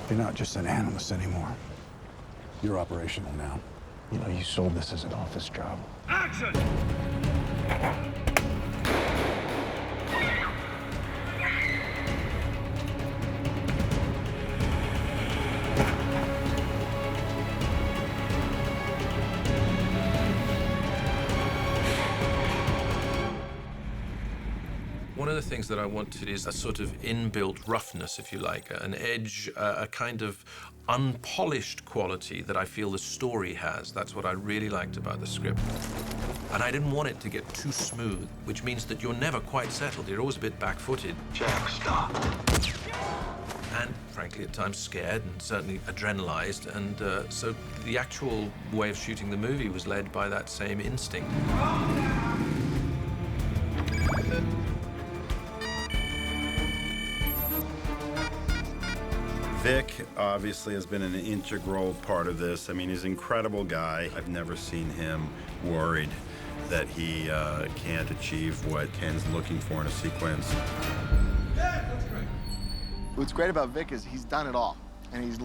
You're not just an analyst anymore. You're operational now. You know, you sold this as an office job. Action! One of the things that I wanted is a sort of inbuilt roughness, if you like, an edge, a kind of unpolished quality that I feel the story has. That's what I really liked about the script. And I didn't want it to get too smooth, which means that you're never quite settled. You're always a bit back-footed. Jack, stop. And frankly, at times scared and certainly adrenalized. And so the actual way of shooting the movie was led by that same instinct. Vic obviously has been an integral part of this. I mean, he's an incredible guy. I've never seen him worried that he can't achieve what Ken's looking for in a sequence. What's great about Vic is he's done it all. And he's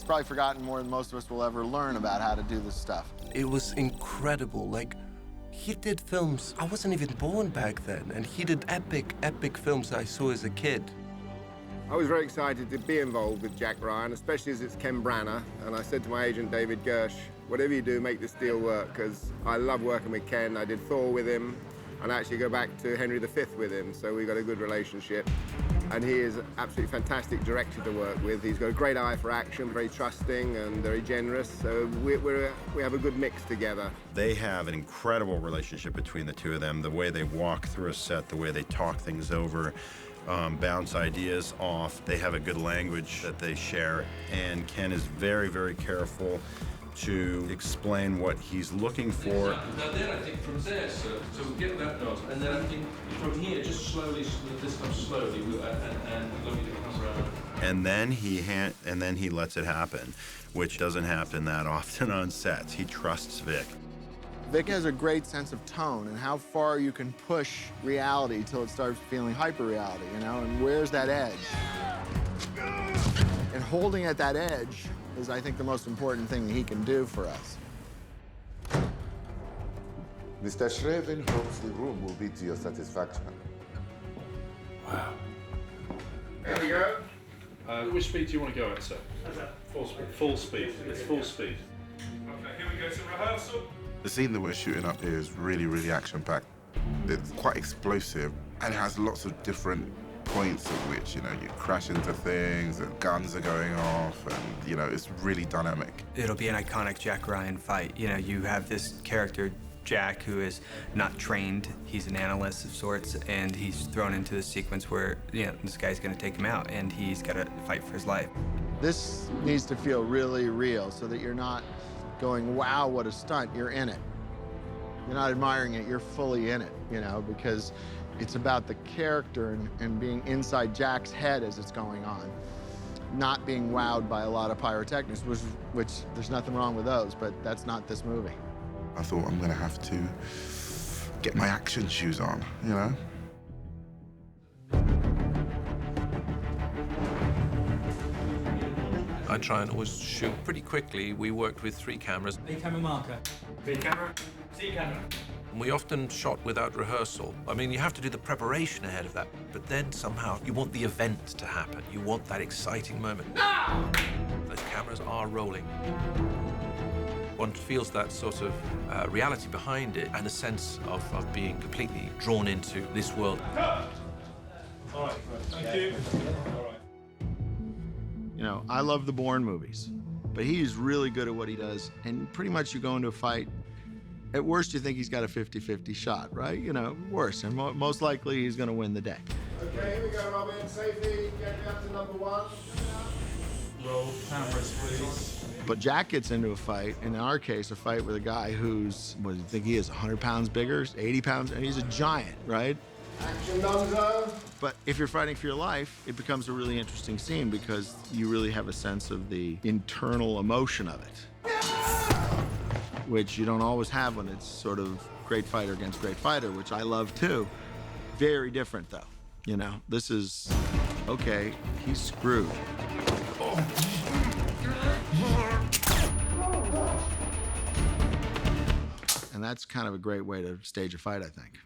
probably forgotten more than most of us will ever learn about how to do this stuff. It was incredible. Like, he did films. I wasn't even born back then. And he did epic films I saw as a kid. I was very excited to be involved with Jack Ryan, especially as it's Ken Branagh. And I said to my agent, David Gersh, whatever you do, make this deal work, because I love working with Ken. I did Thor with him, and I actually go back to Henry V with him, so we got a good relationship. And he is an absolutely fantastic director to work with. He's got a great eye for action, very trusting and very generous, so we have a good mix together. They have an incredible relationship between the two of them, the way they walk through a set, the way they talk things over. Bounce ideas off. They have a good language that they share, and Ken is very, very careful to explain what he's looking for. Now then, I think from there, so we'll get that nod, and then I think from here, just slowly, this comes slowly, and let me come around. And then he lets it happen, which doesn't happen that often on sets. He trusts Vic. Vic has a great sense of tone and how far you can push reality till it starts feeling hyper-reality, you know, and where's that edge? And holding at that edge is, I think, the most important thing that he can do for us. Mr. Shraven hopes the room will be to your satisfaction. Wow. There we go. Which speed do you want to go at, sir? Full speed. Full speed. It's full speed. Okay, here we go to rehearsal. The scene that we're shooting up here is really, really action-packed. It's quite explosive and it has lots of different points at which, you know, you crash into things and guns are going off and, you know, it's really dynamic. It'll be an iconic Jack Ryan fight. You know, you have this character, Jack, who is not trained. He's an analyst of sorts, and he's thrown into this sequence where, you know, this guy's gonna take him out and he's gotta fight for his life. This needs to feel really real so that you're not going, wow, what a stunt, you're in it. You're not admiring it, you're fully in it, you know, because it's about the character and being inside Jack's head as it's going on, not being wowed by a lot of pyrotechnics, which there's nothing wrong with those, but that's not this movie. I thought I'm gonna have to get my action shoes on, you know? I try and always shoot pretty quickly. We worked with 3 cameras. B camera marker. B camera. C camera. And we often shot without rehearsal. I mean, you have to do the preparation ahead of that, but then somehow you want the event to happen. You want that exciting moment. Now! Those cameras are rolling. One feels that sort of reality behind it and a sense of being completely drawn into this world. All right, thank you. All right. You know, I love the Bourne movies, but he's really good at what he does, and pretty much you go into a fight, at worst you think he's got a 50-50 shot, right? You know, worse, and most likely he's gonna win the day. Okay, here we go, Robin. Safety, get me up to number 1. Roll cameras, please. But Jack gets into a fight, in our case, a fight with a guy who's, what do you think he is, 100 pounds bigger, 80 pounds, and he's a giant, right? Action, Donzo. But if you're fighting for your life, it becomes a really interesting scene because you really have a sense of the internal emotion of it, which you don't always have when it's sort of great fighter against great fighter, which I love too. Very different though, you know? This is, okay, he's screwed. Oh, And that's kind of a great way to stage a fight, I think.